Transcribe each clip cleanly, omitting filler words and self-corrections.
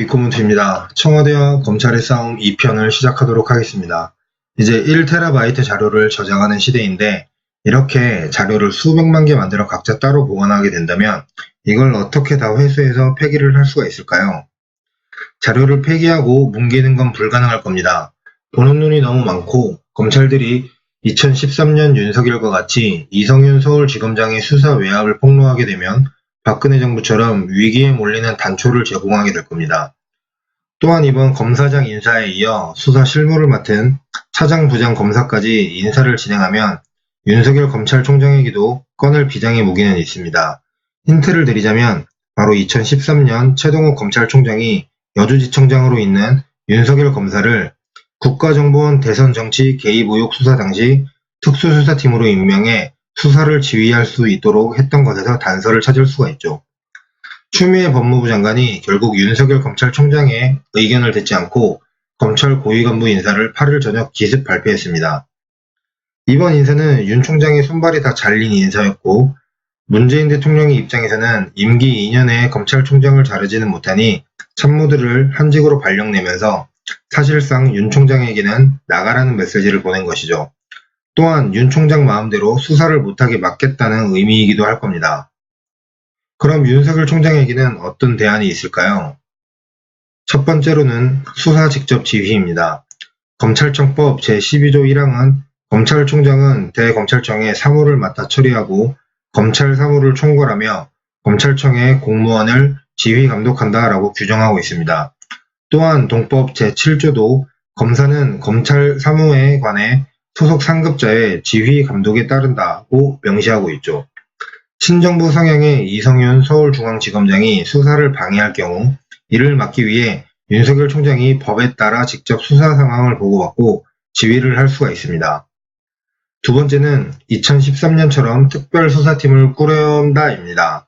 위코문트입니다. 청와대와 검찰의 싸움 2편을 시작하도록 하겠습니다. 이제 1TB 자료를 저장하는 시대인데 이렇게 자료를 수백만 개 만들어 각자 따로 보관하게 된다면 이걸 어떻게 다 회수해서 폐기를 할 수가 있을까요? 자료를 폐기하고 뭉개는 건 불가능할 겁니다. 보는 눈이 너무 많고 검찰들이 2013년 윤석열과 같이 이성윤 서울지검장의 수사 외압을 폭로하게 되면 박근혜 정부처럼 위기에 몰리는 단초를 제공하게 될 겁니다. 또한 이번 검사장 인사에 이어 수사 실무를 맡은 차장, 부장, 검사까지 인사를 진행하면 윤석열 검찰총장에게도 꺼낼 비장의 무기는 있습니다. 힌트를 드리자면 바로 2013년 최동욱 검찰총장이 여주지청장으로 있는 윤석열 검사를 국가정보원 대선정치 개입 의혹 수사 당시 특수수사팀으로 임명해 수사를 지휘할 수 있도록 했던 것에서 단서를 찾을 수가 있죠. 추미애 법무부 장관이 결국 윤석열 검찰총장의 의견을 듣지 않고 검찰 고위간부 인사를 8일 저녁 기습 발표했습니다. 이번 인사는 윤 총장의 손발이 다 잘린 인사였고 문재인 대통령의 입장에서는 임기 2년에 검찰총장을 자르지는 못하니 참모들을 한직으로 발령내면서 사실상 윤 총장에게는 나가라는 메시지를 보낸 것이죠. 또한 윤 총장 마음대로 수사를 못하게 막겠다는 의미이기도 할 겁니다. 그럼 윤석열 총장에게는 어떤 대안이 있을까요? 첫 번째로는 수사 직접 지휘입니다. 검찰청법 제12조 1항은 검찰총장은 대검찰청의 사무를 맡아 처리하고 검찰 사무를 총괄하며 검찰청의 공무원을 지휘 감독한다 라고 규정하고 있습니다. 또한 동법 제7조도 검사는 검찰 사무에 관해 소속 상급자의 지휘 감독에 따른다고 명시하고 있죠. 친정부 성향의 이성윤 서울중앙지검장이 수사를 방해할 경우 이를 막기 위해 윤석열 총장이 법에 따라 직접 수사 상황을 보고받고 지휘를 할 수가 있습니다. 두 번째는 2013년처럼 특별수사팀을 꾸려온다입니다.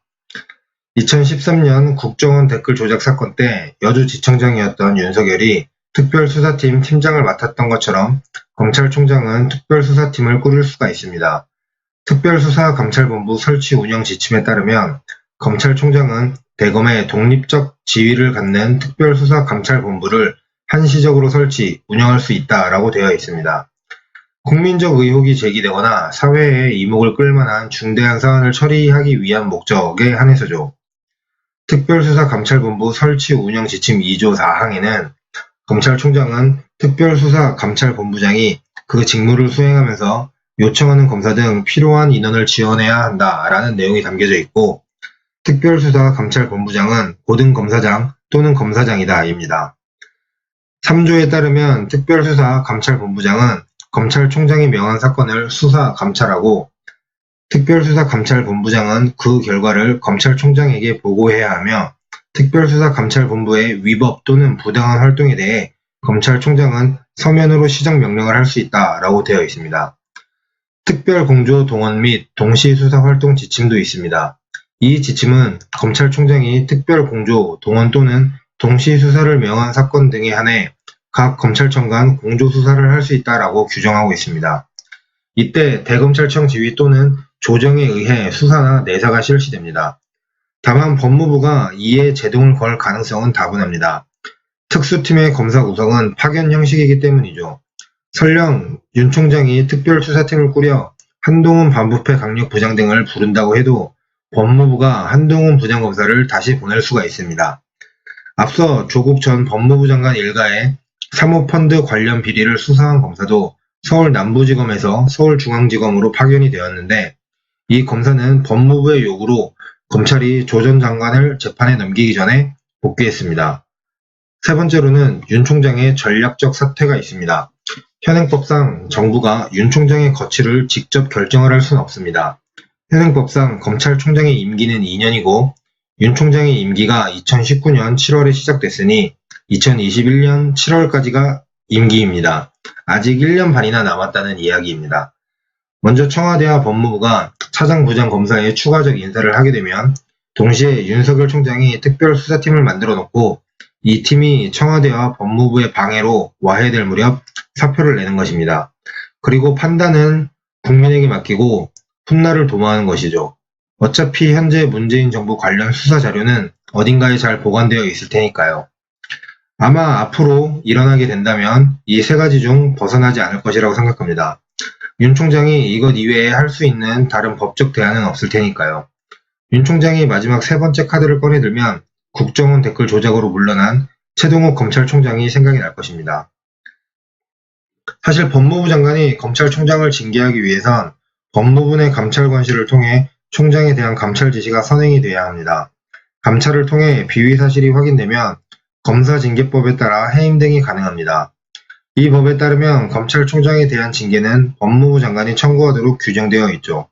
2013년 국정원 댓글 조작 사건 때 여주지청장이었던 윤석열이 특별수사팀 팀장을 맡았던 것처럼 검찰총장은 특별수사팀을 꾸릴 수가 있습니다. 특별수사감찰본부 설치 운영 지침에 따르면 검찰총장은 대검의 독립적 지위를 갖는 특별수사감찰본부를 한시적으로 설치, 운영할 수 있다라고 되어 있습니다. 국민적 의혹이 제기되거나 사회의 이목을 끌만한 중대한 사안을 처리하기 위한 목적에 한해서죠. 특별수사감찰본부 설치 운영 지침 2조 4항에는 검찰총장은 특별수사감찰본부장이 그 직무를 수행하면서 요청하는 검사 등 필요한 인원을 지원해야 한다라는 내용이 담겨져 있고 특별수사감찰본부장은 고등검사장 또는 검사장이다입니다. 3조에 따르면 특별수사감찰본부장은 검찰총장이 명한 사건을 수사, 감찰하고 특별수사감찰본부장은 그 결과를 검찰총장에게 보고해야 하며 특별수사감찰본부의 위법 또는 부당한 활동에 대해 검찰총장은 서면으로 시정명령을 할 수 있다라고 되어 있습니다. 특별공조 동원 및 동시수사 활동 지침도 있습니다. 이 지침은 검찰총장이 특별공조, 동원 또는 동시수사를 명한 사건 등에 한해 각 검찰청 간 공조수사를 할 수 있다라고 규정하고 있습니다. 이때 대검찰청 지휘 또는 조정에 의해 수사나 내사가 실시됩니다. 다만 법무부가 이에 제동을 걸 가능성은 다분합니다. 특수팀의 검사 구성은 파견 형식이기 때문이죠. 설령 윤 총장이 특별수사팀을 꾸려 한동훈 반부패 강력부장 등을 부른다고 해도 법무부가 한동훈 부장검사를 다시 보낼 수가 있습니다. 앞서 조국 전 법무부 장관 일가의 사모펀드 관련 비리를 수사한 검사도 서울 남부지검에서 서울중앙지검으로 파견이 되었는데 이 검사는 법무부의 요구로 검찰이 조 전 장관을 재판에 넘기기 전에 복귀했습니다. 세 번째로는 윤 총장의 전략적 사퇴가 있습니다. 현행법상 정부가 윤 총장의 거취를 직접 결정을 할 수는 없습니다. 현행법상 검찰총장의 임기는 2년이고 윤 총장의 임기가 2019년 7월에 시작됐으니 2021년 7월까지가 임기입니다. 아직 1년 반이나 남았다는 이야기입니다. 먼저 청와대와 법무부가 차장, 부장, 검사의 추가적 인사를 하게 되면 동시에 윤석열 총장이 특별수사팀을 만들어 놓고 이 팀이 청와대와 법무부의 방해로 와해될 무렵 사표를 내는 것입니다. 그리고 판단은 국민에게 맡기고 훗날을 도모하는 것이죠. 어차피 현재 문재인 정부 관련 수사 자료는 어딘가에 잘 보관되어 있을 테니까요. 아마 앞으로 일어나게 된다면 이 세 가지 중 벗어나지 않을 것이라고 생각합니다. 윤 총장이 이것 이외에 할 수 있는 다른 법적 대안은 없을 테니까요. 윤 총장이 마지막 세 번째 카드를 꺼내들면 국정원 댓글 조작으로 물러난 최동욱 검찰총장이 생각이 날 것입니다. 사실 법무부 장관이 검찰총장을 징계하기 위해선 법무부 내 감찰 관실을 통해 총장에 대한 감찰 지시가 선행이 돼야 합니다. 감찰을 통해 비위 사실이 확인되면 검사징계법에 따라 해임 등이 가능합니다. 이 법에 따르면 검찰총장에 대한 징계는 법무부 장관이 청구하도록 규정되어 있죠.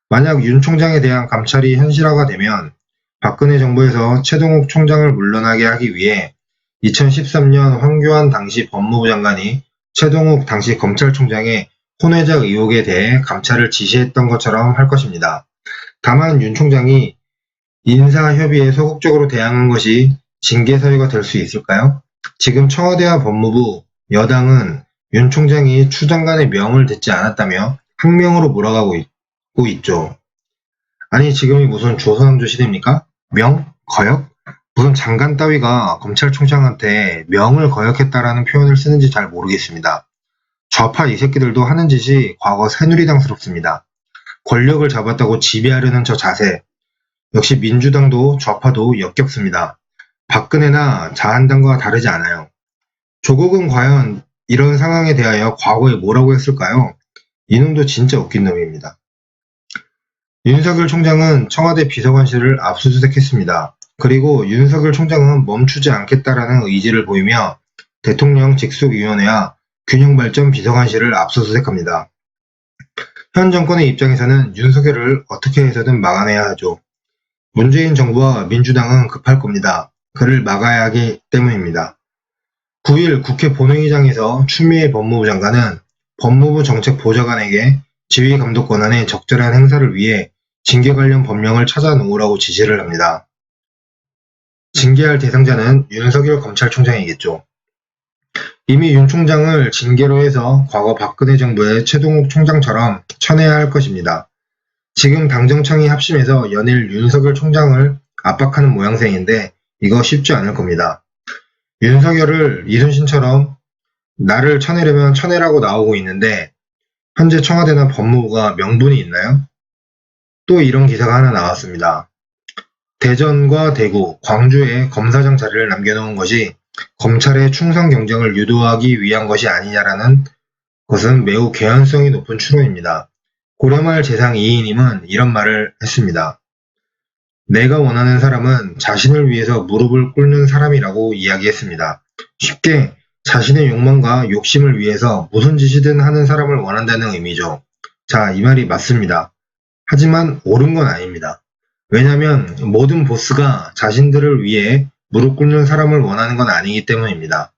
만약 윤 총장에 대한 감찰이 현실화가 되면 박근혜 정부에서 최동욱 총장을 물러나게 하기 위해 2013년 황교안 당시 법무부 장관이 최동욱 당시 검찰총장의 혼외자 의혹에 대해 감찰을 지시했던 것처럼 할 것입니다. 다만 윤 총장이 인사협의에 소극적으로 대항한 것이 징계 사유가 될 수 있을까요? 지금 청와대와 법무부, 여당은 윤 총장이 추 장관의 명을 듣지 않았다며 항명으로 몰아가고 있죠. 아니 지금이 무슨 조선왕조 시대입니까? 명? 거역? 무슨 장관 따위가 검찰총장한테 명을 거역했다라는 표현을 쓰는지 잘 모르겠습니다. 좌파 이 새끼들도 하는 짓이 과거 새누리당스럽습니다. 권력을 잡았다고 지배하려는 저 자세. 역시 민주당도 좌파도 역겹습니다. 박근혜나 자한당과 다르지 않아요. 조국은 과연 이런 상황에 대하여 과거에 뭐라고 했을까요? 이놈도 진짜 웃긴 놈입니다. 윤석열 총장은 청와대 비서관실을 압수수색했습니다. 그리고 윤석열 총장은 멈추지 않겠다라는 의지를 보이며 대통령 직속위원회와 균형발전 비서관실을 압수수색합니다. 현 정권의 입장에서는 윤석열을 어떻게 해서든 막아내야 하죠. 문재인 정부와 민주당은 급할 겁니다. 그를 막아야 하기 때문입니다. 9일 국회 본회의장에서 추미애 법무부 장관은 법무부 정책보좌관에게 지휘감독 권한의 적절한 행사를 위해 징계 관련 법령을 찾아 놓으라고 지시를 합니다. 징계할 대상자는 윤석열 검찰총장이겠죠. 이미 윤 총장을 징계로 해서 과거 박근혜 정부의 최동욱 총장처럼 쳐내야 할 것입니다. 지금 당정청이 합심해서 연일 윤석열 총장을 압박하는 모양새인데 이거 쉽지 않을 겁니다. 윤석열을 이순신처럼 나를 쳐내려면 쳐내라고 나오고 있는데 현재 청와대나 법무부가 명분이 있나요? 또 이런 기사가 하나 나왔습니다. 대전과 대구, 광주에 검사장 자리를 남겨놓은 것이 검찰의 충성 경쟁을 유도하기 위한 것이 아니냐라는 것은 매우 개연성이 높은 추론입니다. 고려말 재상 이인임은 이런 말을 했습니다. 내가 원하는 사람은 자신을 위해서 무릎을 꿇는 사람이라고 이야기했습니다. 쉽게 자신의 욕망과 욕심을 위해서 무슨 짓이든 하는 사람을 원한다는 의미죠. 자, 이 말이 맞습니다. 하지만 옳은 건 아닙니다. 왜냐하면 모든 보스가 자신들을 위해 무릎 꿇는 사람을 원하는 건 아니기 때문입니다.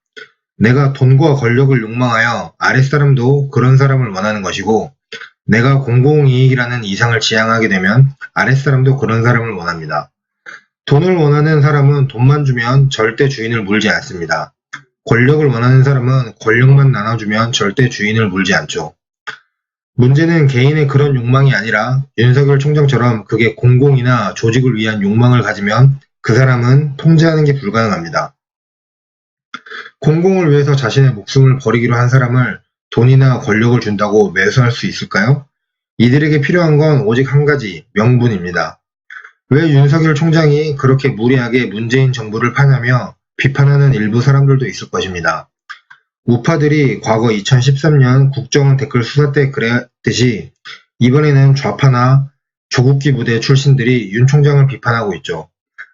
내가 돈과 권력을 욕망하여 아랫사람도 그런 사람을 원하는 것이고 내가 공공이익이라는 이상을 지향하게 되면 아랫사람도 그런 사람을 원합니다. 돈을 원하는 사람은 돈만 주면 절대 주인을 물지 않습니다. 권력을 원하는 사람은 권력만 나눠주면 절대 주인을 물지 않죠. 문제는 개인의 그런 욕망이 아니라 윤석열 총장처럼 그게 공공이나 조직을 위한 욕망을 가지면 그 사람은 통제하는 게 불가능합니다. 공공을 위해서 자신의 목숨을 버리기로 한 사람을 돈이나 권력을 준다고 매수할 수 있을까요? 이들에게 필요한 건 오직 한 가지, 명분입니다. 왜 윤석열 총장이 그렇게 무리하게 문재인 정부를 파냐며 비판하는 일부 사람들도 있을 것입니다. 우파들이 과거 2013년 국정원 댓글 수사 때 그랬듯이 이번에는 좌파나 조국기 부대 출신들이 윤 총장을 비판하고 있죠.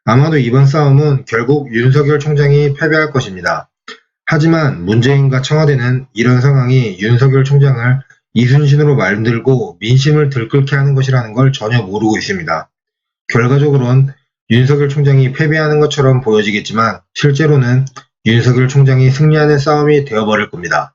아마도 이번 싸움은 결국 윤석열 총장이 패배할 것입니다. 하지만 문재인과 청와대는 이런 상황이 윤석열 총장을 이순신으로 만들고 민심을 들끓게 하는 것이라는 걸 전혀 모르고 있습니다. 결과적으론 윤석열 총장이 패배하는 것처럼 보여지겠지만 실제로는 윤석열 총장이 승리하는 싸움이 되어버릴 겁니다.